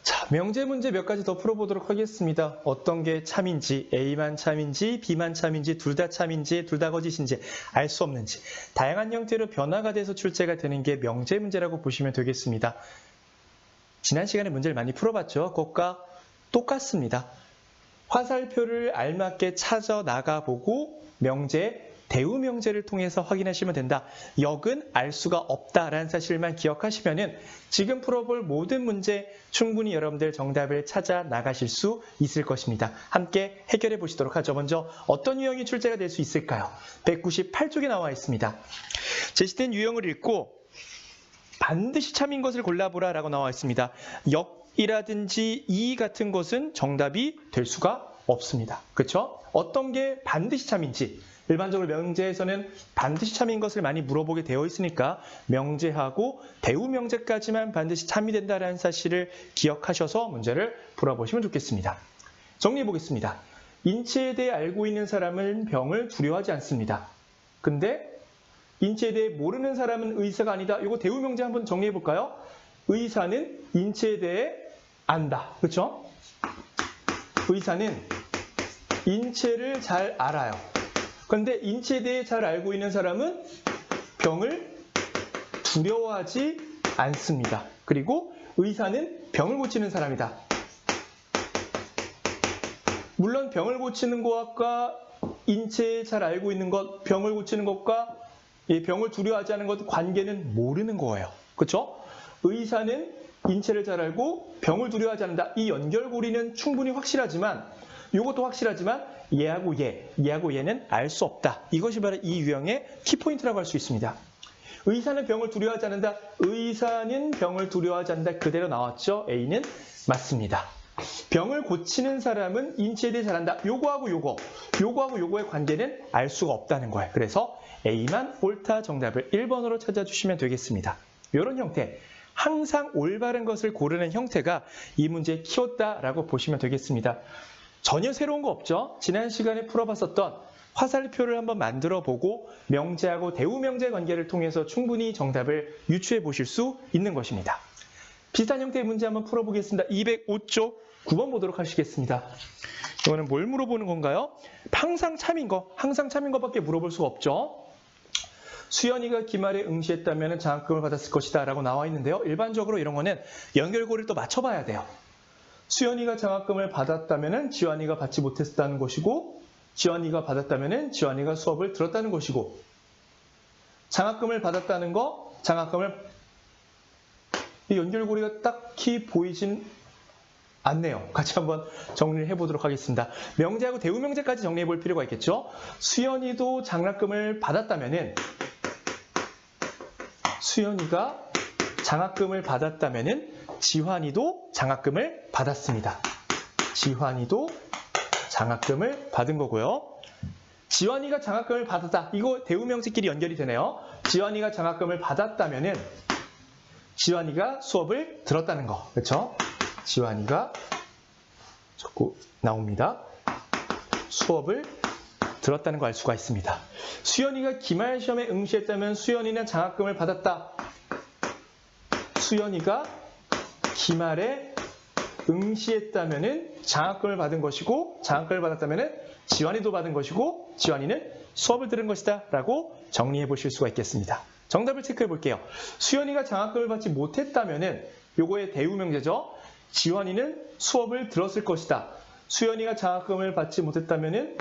자, 명제 문제 몇 가지 더 풀어보도록 하겠습니다. 어떤 게 참인지, A만 참인지, B만 참인지, 둘 다 참인지, 둘 다 거짓인지 알 수 없는지 다양한 형태로 변화가 돼서 출제가 되는 게 명제 문제라고 보시면 되겠습니다. 지난 시간에 문제를 많이 풀어봤죠? 그것과 똑같습니다. 화살표를 알맞게 찾아 나가보고 명제, 대우 명제를 통해서 확인하시면 된다. 역은 알 수가 없다라는 사실만 기억하시면은 지금 풀어볼 모든 문제 충분히 여러분들 정답을 찾아 나가실 수 있을 것입니다. 함께 해결해 보시도록 하죠. 먼저 어떤 유형이 출제가 될 수 있을까요? 198쪽에 나와 있습니다. 제시된 유형을 읽고 반드시 참인 것을 골라보라 라고 나와 있습니다. 역이라든지 이 같은 것은 정답이 될 수가 없습니다. 그렇죠? 어떤 게 반드시 참인지 일반적으로 명제에서는 반드시 참인 것을 많이 물어보게 되어 있으니까 명제하고 대우 명제까지만 반드시 참이 된다는 사실을 기억하셔서 문제를 풀어보시면 좋겠습니다. 정리해 보겠습니다. 인체에 대해 알고 있는 사람은 병을 두려워하지 않습니다. 근데 인체에 대해 모르는 사람은 의사가 아니다. 이거 대우 명제 한번 정리해 볼까요? 의사는 인체에 대해 안다. 그렇죠? 의사는 인체를 잘 알아요. 그런데 인체에 대해 잘 알고 있는 사람은 병을 두려워하지 않습니다. 그리고 의사는 병을 고치는 사람이다. 물론 병을 고치는 것과 인체에 잘 알고 있는 것, 병을 고치는 것과 병을 두려워하지 않는 것 관계는 모르는 거예요. 그렇죠? 의사는 인체를 잘 알고 병을 두려워하지 않는다. 이 연결고리는 충분히 확실하지만 이것도 확실하지만 얘하고 얘는 알 수 없다. 이것이 바로 이 유형의 키포인트라고 할 수 있습니다. 의사는 병을 두려워하지 않는다. 의사는 병을 두려워하지 않는다. 그대로 나왔죠? A는 맞습니다. 병을 고치는 사람은 인체에 대해 잘한다. 요거하고 요거의 관계는 알 수가 없다는 거예요. 그래서 A만 옳다 정답을 1번으로 찾아주시면 되겠습니다. 이런 형태, 항상 올바른 것을 고르는 형태가 이 문제의 키웠다라고 보시면 되겠습니다. 전혀 새로운 거 없죠? 지난 시간에 풀어봤었던 화살표를 한번 만들어 보고 명제하고 대우 명제 관계를 통해서 충분히 정답을 유추해 보실 수 있는 것입니다. 비슷한 형태의 문제 한번 풀어보겠습니다. 205쪽 9번 보도록 하시겠습니다. 이거는 뭘 물어보는 건가요? 항상 참인 것밖에 물어볼 수가 없죠. 수연이가 기말에 응시했다면 장학금을 받았을 것이다 라고 나와 있는데요. 일반적으로 이런 거는 연결고리를 또 맞춰봐야 돼요. 수연이가 장학금을 받았다면 지환이가 받지 못했다는 것이고 지환이가 받았다면 지환이가 수업을 들었다는 것이고 장학금을 받았다는 거, 이 연결고리가 딱히 보이진 않네요. 같이 한번 정리를 해보도록 하겠습니다. 명제하고 대우 명제까지 정리해 볼 필요가 있겠죠. 수연이도 장학금을 받았다면 수연이가 장학금을 받았다면 지환이도 장학금을 받았습니다. 지환이도 장학금을 받은 거고요. 지환이가 장학금을 받았다. 이거 대우 명제끼리 연결이 되네요. 지환이가 장학금을 받았다면 지환이가 수업을 들었다는 거. 그렇죠? 지환이가 자꾸 나옵니다. 수업을 들었다는 거 알 수가 있습니다. 수연이가 기말 시험에 응시했다면 수연이는 장학금을 받았다. 수연이가 기말에 응시했다면 장학금을 받은 것이고 장학금을 받았다면 지환이도 받은 것이고 지환이는 수업을 들은 것이다 라고 정리해 보실 수가 있겠습니다. 정답을 체크해 볼게요. 수연이가 장학금을 받지 못했다면 요거의 대우 명제죠. 지환이는 수업을 들었을 것이다. 수연이가 장학금을 받지 못했다면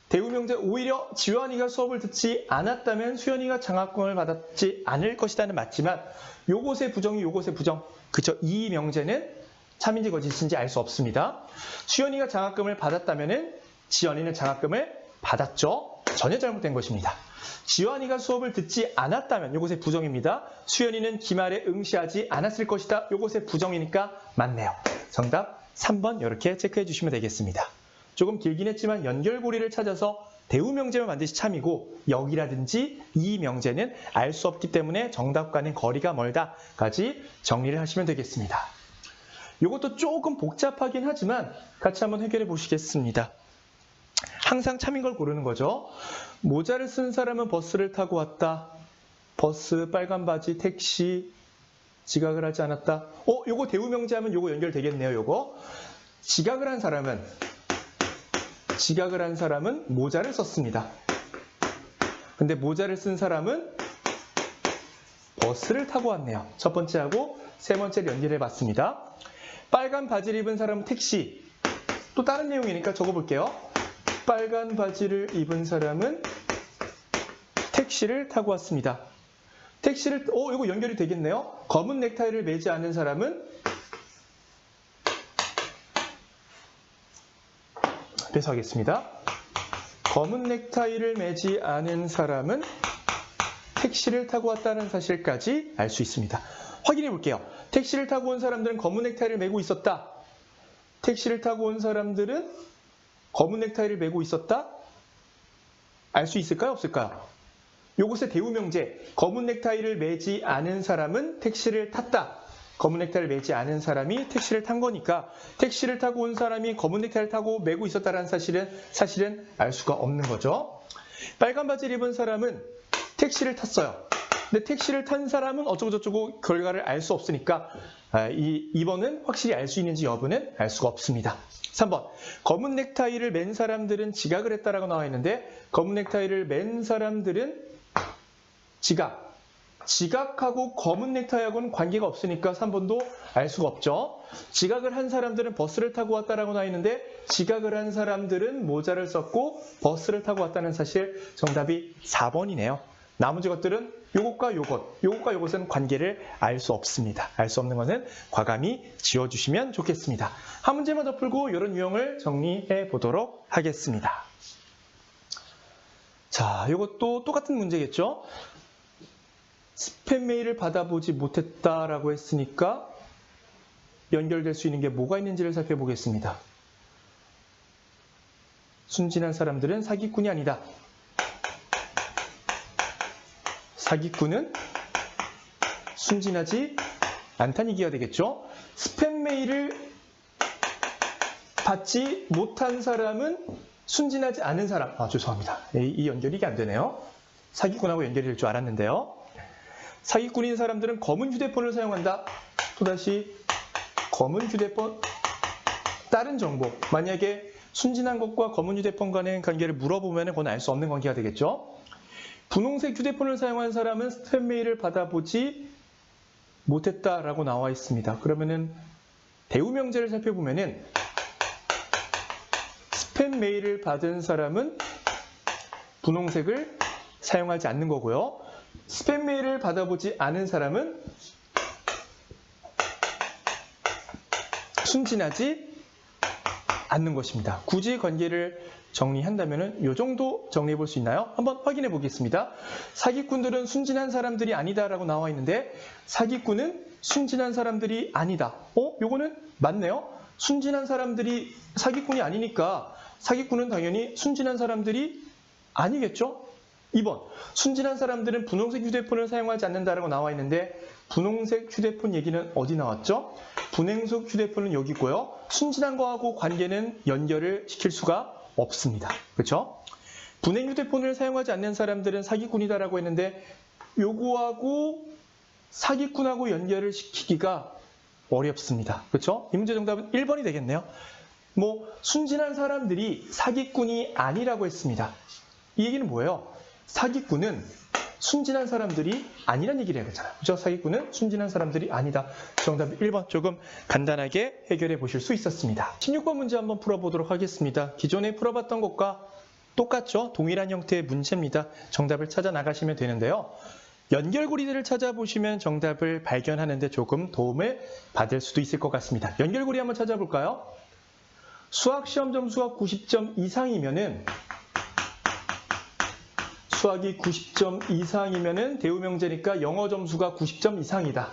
대우 명제 오히려 지환이가 수업을 듣지 않았다면 수연이가 장학금을 받았지 않을 것이다는 맞지만 요것의 부정이 요것의 부정. 그쵸? 이 명제는 참인지 거짓인지 알 수 없습니다. 수연이가 장학금을 받았다면 지환이는 장학금을 받았죠. 전혀 잘못된 것입니다. 지환이가 수업을 듣지 않았다면 요것의 부정입니다. 수연이는 기말에 응시하지 않았을 것이다. 요것의 부정이니까 맞네요. 정답 3번 이렇게 체크해 주시면 되겠습니다. 조금 길긴 했지만 연결고리를 찾아서 대우 명제만 반드시 참이고 역이라든지 이 명제는 알 수 없기 때문에 정답과는 거리가 멀다까지 정리를 하시면 되겠습니다. 이것도 조금 복잡하긴 하지만 같이 한번 해결해 보시겠습니다. 항상 참인 걸 고르는 거죠. 모자를 쓴 사람은 버스를 타고 왔다. 버스, 빨간 바지, 택시, 지각을 하지 않았다. 요거 대우명제하면 요거 연결되겠네요. 요거. 지각을 한 사람은 모자를 썼습니다. 근데 모자를 쓴 사람은 버스를 타고 왔네요. 첫 번째하고 세 번째를 연결해 봤습니다. 빨간 바지를 입은 사람은 택시. 또 다른 내용이니까 적어볼게요. 빨간 바지를 입은 사람은 택시를 타고 왔습니다. 이거 연결이 되겠네요. 검은 넥타이를 매지 않은 사람은 배수하겠습니다. 검은 넥타이를 매지 않은 사람은 택시를 타고 왔다는 사실까지 알 수 있습니다. 확인해 볼게요. 택시를 타고 온 사람들은 검은 넥타이를 매고 있었다. 택시를 타고 온 사람들은 검은 넥타이를 매고 있었다. 알 수 있을까요? 없을까요? 요것의 대우명제, 검은 넥타이를 매지 않은 사람은 택시를 탔다. 검은 넥타이를 매지 않은 사람이 택시를 탄 거니까 택시를 타고 온 사람이 검은 넥타이를 타고 매고 있었다는 사실은 알 수가 없는 거죠. 빨간 바지를 입은 사람은 택시를 탔어요. 근데 택시를 탄 사람은 어쩌고저쩌고 결과를 알 수 없으니까 2번은 확실히 알 수 있는지 여부는 알 수가 없습니다. 3번, 검은 넥타이를 맨 사람들은 지각을 했다라고 나와 있는데 검은 넥타이를 맨 사람들은 지각하고 검은 넥타이하고는 관계가 없으니까 3번도 알 수가 없죠. 지각을 한 사람들은 버스를 타고 왔다라고 나와 있는데 지각을 한 사람들은 모자를 썼고 버스를 타고 왔다는 사실, 정답이 4번이네요. 나머지 것들은 요것과 요것은 관계를 알 수 없습니다. 알 수 없는 것은 과감히 지워주시면 좋겠습니다. 한 문제만 더 풀고 이런 유형을 정리해 보도록 하겠습니다. 자, 이것도 똑같은 문제겠죠? 스팸 메일을 받아보지 못했다라고 했으니까 연결될 수 있는 게 뭐가 있는지를 살펴보겠습니다. 순진한 사람들은 사기꾼이 아니다. 사기꾼은 순진하지 않다는 얘기가 되겠죠. 스팸 메일을 받지 못한 사람은 순진하지 않은 사람. 죄송합니다. 이 연결이 이게 안 되네요. 사기꾼하고 연결이 될 줄 알았는데요. 사기꾼인 사람들은 검은 휴대폰을 사용한다. 또다시 검은 휴대폰, 다른 정보. 만약에 순진한 것과 검은 휴대폰 간의 관계를 물어보면 그건 알 수 없는 관계가 되겠죠. 분홍색 휴대폰을 사용한 사람은 스팸 메일을 받아보지 못했다라고 나와 있습니다. 그러면은 대우명제를 살펴보면은 스팸 메일을 받은 사람은 분홍색을 사용하지 않는 거고요. 스팸 메일을 받아보지 않은 사람은 순진하지 않는 것입니다. 굳이 관계를 정리한다면 이 정도 정리해 볼 수 있나요? 한번 확인해 보겠습니다. 사기꾼들은 순진한 사람들이 아니다라고 나와 있는데 사기꾼은 순진한 사람들이 아니다. 요거는 맞네요. 순진한 사람들이 사기꾼이 아니니까 사기꾼은 당연히 순진한 사람들이 아니겠죠? 2번, 순진한 사람들은 분홍색 휴대폰을 사용하지 않는다라고 나와 있는데 분홍색 휴대폰 얘기는 어디 나왔죠? 분홍색 휴대폰은 여기고요. 순진한 거하고 관계는 연결을 시킬 수가 없습니다. 그렇죠? 분홍 휴대폰을 사용하지 않는 사람들은 사기꾼이다라고 했는데 요거하고 사기꾼하고 연결을 시키기가 어렵습니다. 그렇죠? 이 문제 정답은 1번이 되겠네요. 순진한 사람들이 사기꾼이 아니라고 했습니다. 이 얘기는 뭐예요? 사기꾼은 순진한 사람들이 아니란 얘기를 해야 되잖아요. 그렇죠? 사기꾼은 순진한 사람들이 아니다. 정답 1번 조금 간단하게 해결해 보실 수 있었습니다. 16번 문제 한번 풀어보도록 하겠습니다. 기존에 풀어봤던 것과 똑같죠? 동일한 형태의 문제입니다. 정답을 찾아 나가시면 되는데요. 연결고리들을 찾아보시면 정답을 발견하는데 조금 도움을 받을 수도 있을 것 같습니다. 연결고리 한번 찾아볼까요? 수학시험 점수가 90점 이상이면은 수학이 90점 이상이면은 대우명제니까 영어 점수가 90점 이상이다.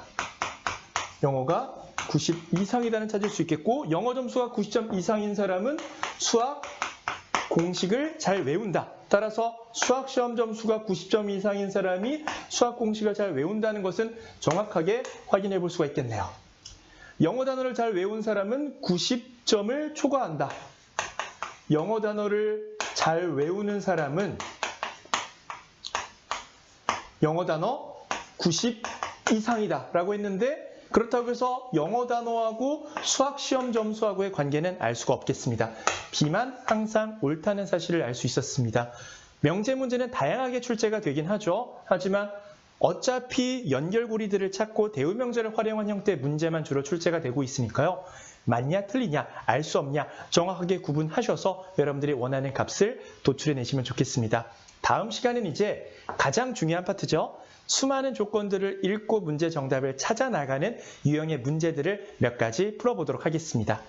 영어가 90 이상이다는 찾을 수 있겠고 영어 점수가 90점 이상인 사람은 수학 공식을 잘 외운다. 따라서 수학시험 점수가 90점 이상인 사람이 수학 공식을 잘 외운다는 것은 정확하게 확인해 볼 수가 있겠네요. 영어 단어를 잘 외운 사람은 90점을 초과한다. 영어 단어를 잘 외우는 사람은 영어 단어 90 이상이다 라고 했는데 그렇다고 해서 영어 단어하고 수학 시험 점수하고의 관계는 알 수가 없겠습니다. B만 항상 옳다는 사실을 알 수 있었습니다. 명제 문제는 다양하게 출제가 되긴 하죠. 하지만 어차피 연결고리들을 찾고 대우명제를 활용한 형태의 문제만 주로 출제가 되고 있으니까요. 맞냐 틀리냐 알 수 없냐 정확하게 구분하셔서 여러분들이 원하는 값을 도출해내시면 좋겠습니다. 다음 시간은 이제 가장 중요한 파트죠. 수많은 조건들을 읽고 문제 정답을 찾아 나가는 유형의 문제들을 몇 가지 풀어보도록 하겠습니다.